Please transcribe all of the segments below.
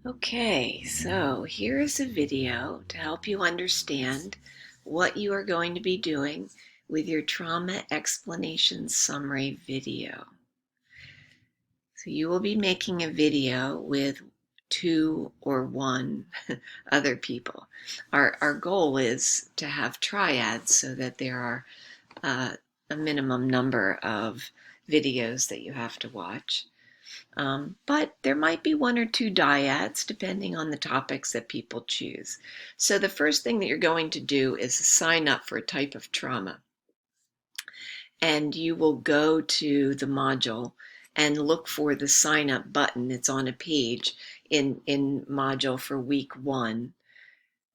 Okay, so here is a video to help you understand what you are going to be doing with your trauma explanation summary video. So you will be making a video with two or one other people. Our goal is to have triads so that there are a minimum number of videos that you have to watch. But there might be one or two dyads depending on the topics that people choose. So the first thing that you're going to do is sign up for a type of trauma. And you will go to the module and look for the sign up button. It's on a page in module for week 1.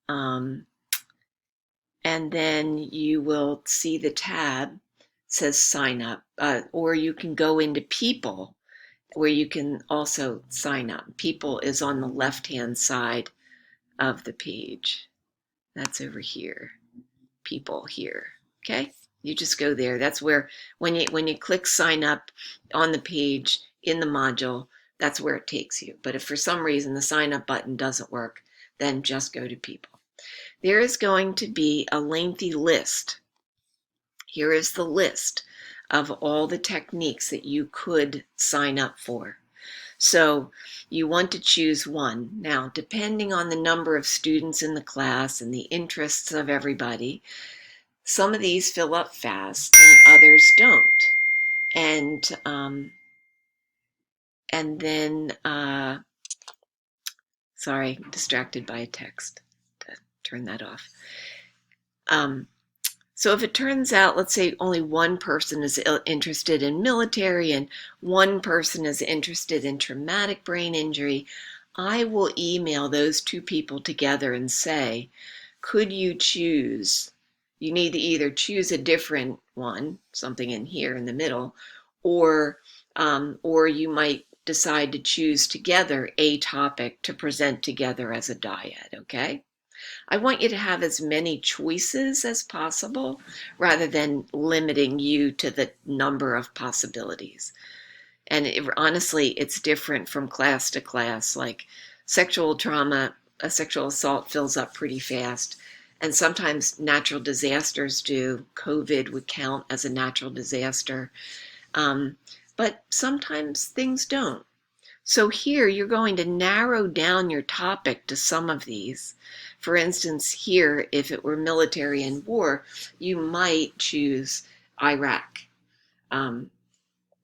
And then you will see the tab says sign up, or you can go into people where you can also sign up. People is on the left-hand side of the page. That's over here. People here. Okay? You just go there. That's where when you click sign up on the page in the module, that's where it takes you. But if for some reason the sign up button doesn't work, then just go to people. There is going to be a lengthy list. Here is the list of all the techniques that you could sign up for. So you want to choose one. Now, depending on the number of students in the class and the interests of everybody, some of these fill up fast and others don't. And then, sorry, distracted by a text. Turn that off. So if it turns out, let's say only one person is interested in military and one person is interested in traumatic brain injury, I will email those two people together and say, could you choose? You need to either choose a different one, something in here in the middle, or you might decide to choose together a topic to present together as a dyad, okay? I want you to have as many choices as possible rather than limiting you to the number of possibilities. And honestly, it's different from class to class. Like sexual trauma, a sexual assault fills up pretty fast. And sometimes natural disasters do. COVID would count as a natural disaster. But sometimes things don't. So here you're going to narrow down your topic to some of these. For instance, here, if it were military and war, you might choose Iraq.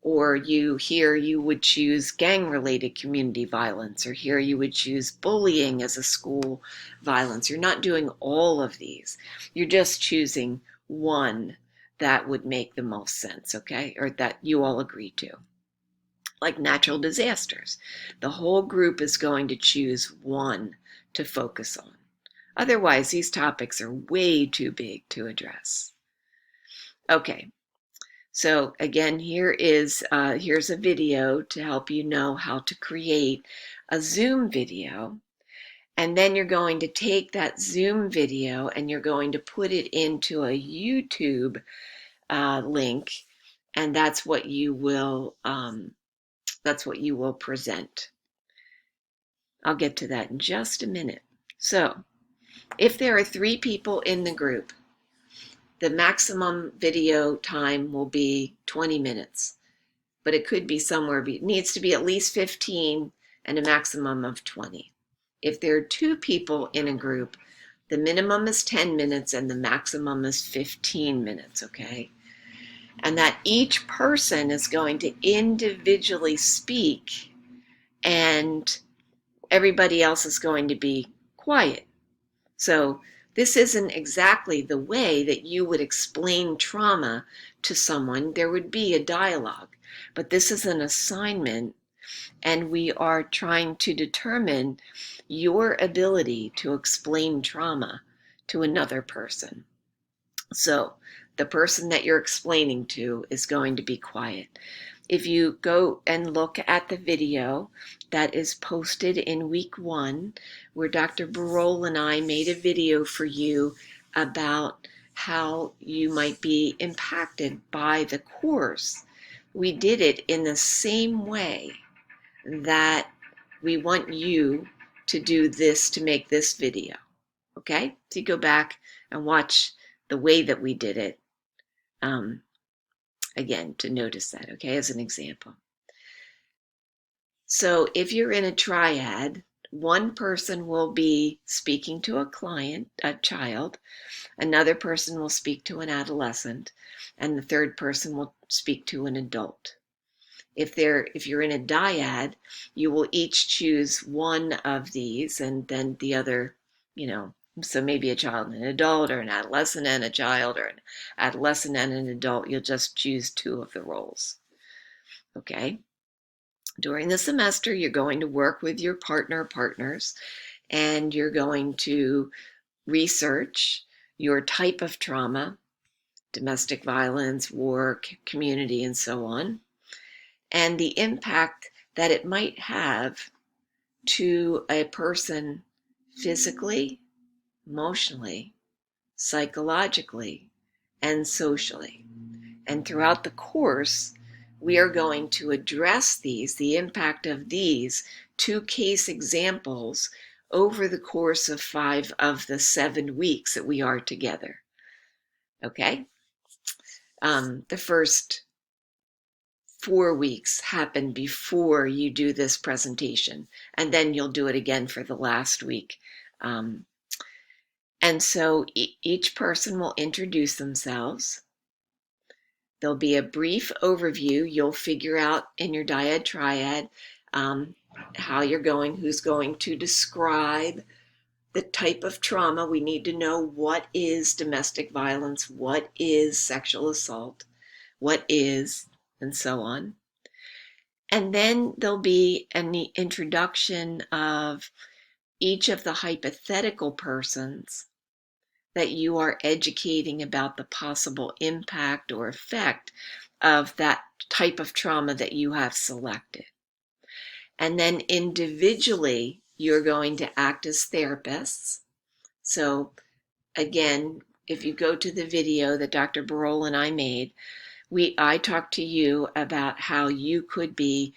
Or you would choose gang-related community violence, or here you would choose bullying as a school violence. You're not doing all of these. You're just choosing one that would make the most sense, okay? Or that you all agree to. Like natural disasters. The whole group is going to choose one to focus on. Otherwise, these topics are way too big to address. Okay, so again, here's a video to help you know how to create a Zoom video. And then you're going to take that Zoom video and you're going to put it into a YouTube link, and that's what you will present. I'll get to that in just a minute. So, if there are 3 people in the group, the maximum video time will be 20 minutes, but it could be somewhere, it needs to be at least 15 and a maximum of 20. If there are 2 people in a group, the minimum is 10 minutes and the maximum is 15 minutes, okay? And that each person is going to individually speak and everybody else is going to be quiet. So this isn't exactly the way that you would explain trauma to someone. There would be a dialogue, but this is an assignment, and we are trying to determine your ability to explain trauma to another person. So the person that you're explaining to is going to be quiet. If you go and look at the video that is posted in week 1, where Dr. Barol and I made a video for you about how you might be impacted by the course, we did it in the same way that we want you to do this, to make this video. Okay, so you go back and watch the way that we did it again to notice that, okay, as an example. So if you're in a triad, one person will be speaking to a client, a child, another person will speak to an adolescent, and the third person will speak to an adult. If you're in a dyad, you will each choose one of these, and then the other, so maybe a child and an adult, or an adolescent and a child, or an adolescent and an adult. You'll just choose two of the roles. Okay? During the semester, you're going to work with your partners, and you're going to research your type of trauma, domestic violence, war, community, and so on, and the impact that it might have to a person physically, emotionally, psychologically, and socially. And throughout the course, we are going to address the impact of these 2 case examples over the course of 5 of the 7 weeks that we are together. Okay? The first 4 weeks happen before you do this presentation, and then you'll do it again for the last week. And so each person will introduce themselves. There'll be a brief overview. You'll figure out in your dyad triad how you're going, who's going to describe the type of trauma. We need to know what is domestic violence, what is sexual assault, what is, and so on. And then there'll be an introduction of each of the hypothetical persons that you are educating about the possible impact or effect of that type of trauma that you have selected. And then individually, you're going to act as therapists. So again, if you go to the video that Dr. Barol and I made, I talked to you about how you could be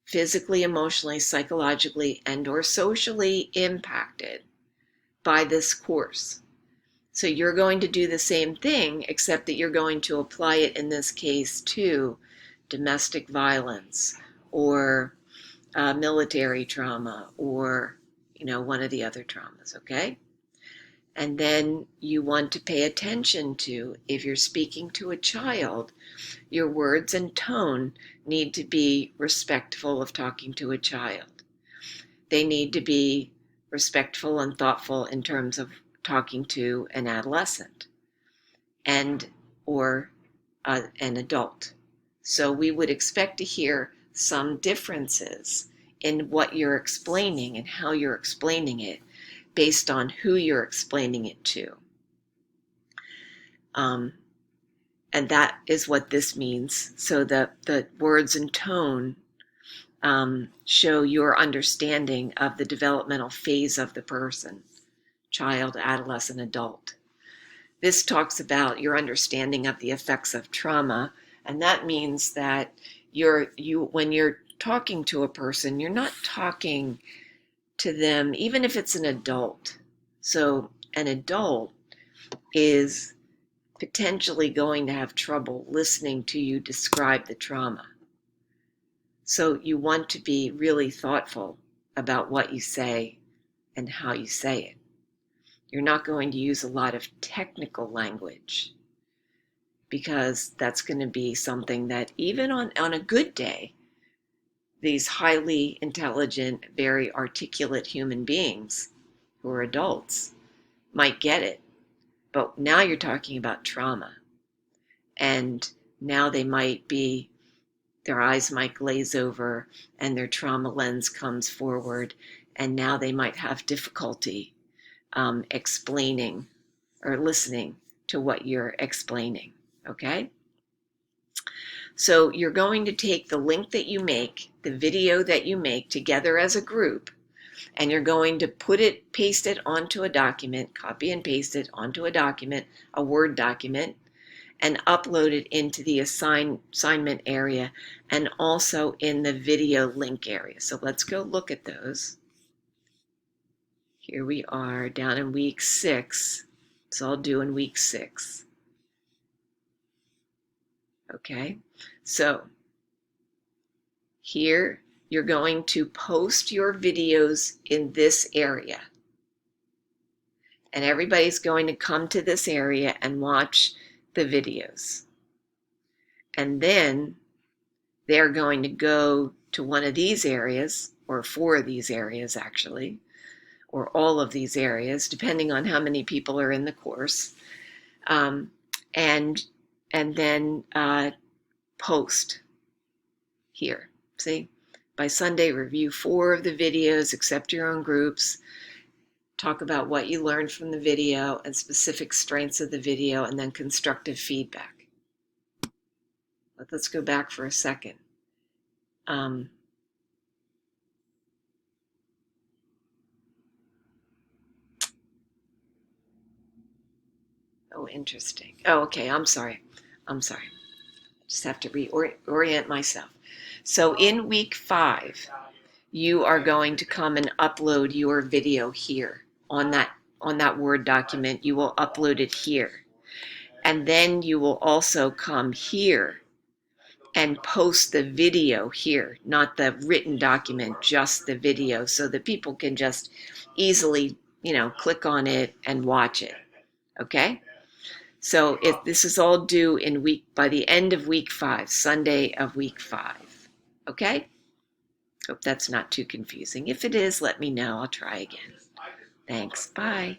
physically, emotionally, psychologically, and or socially impacted by this course. So you're going to do the same thing, except that you're going to apply it in this case to domestic violence or military trauma or, one of the other traumas, okay? And then you want to pay attention to, if you're speaking to a child, your words and tone need to be respectful of talking to a child. They need to be respectful and thoughtful in terms of talking to an adolescent or an adult. So we would expect to hear some differences in what you're explaining and how you're explaining it based on who you're explaining it to. And that is what this means. So the words and tone show your understanding of the developmental phase of the person, child, adolescent, adult. This talks about your understanding of the effects of trauma, and that means that when you're talking to a person, you're not talking to them, even if it's an adult. So an adult is potentially going to have trouble listening to you describe the trauma. So you want to be really thoughtful about what you say and how you say it. You're not going to use a lot of technical language because that's going to be something that even on a good day, these highly intelligent, very articulate human beings who are adults might get it. But now you're talking about trauma. And now their eyes might glaze over and their trauma lens comes forward. And now they might have difficulty explaining or listening to what you're explaining, okay? So you're going to take the link that you make, the video that you make together as a group, and you're going to paste it onto a document, copy and paste it onto a document, a Word document, and upload it into the assignment area and also in the video link area. So let's go look at those. Here we are down in week 6. It's all due in week 6. Okay, so here you're going to post your videos in this area. And everybody's going to come to this area and watch the videos. And then they're going to go to one of these areas, or 4 of these areas actually, or all of these areas, depending on how many people are in the course, and then post here. See, by Sunday, review 4 of the videos, accept your own groups, talk about what you learned from the video and specific strengths of the video, and then constructive feedback. But let's go back for a second. Oh, interesting. Oh, okay. I'm sorry. Just have to reorient myself. So in week 5, you are going to come and upload your video here on that Word document. You will upload it here. And then you will also come here and post the video here, not the written document, just the video, so that people can just easily, click on it and watch it. Okay? So this is all due by the end of week 5, Sunday of week 5. Okay? Hope that's not too confusing. If it is, let me know. I'll try again. Thanks. Bye.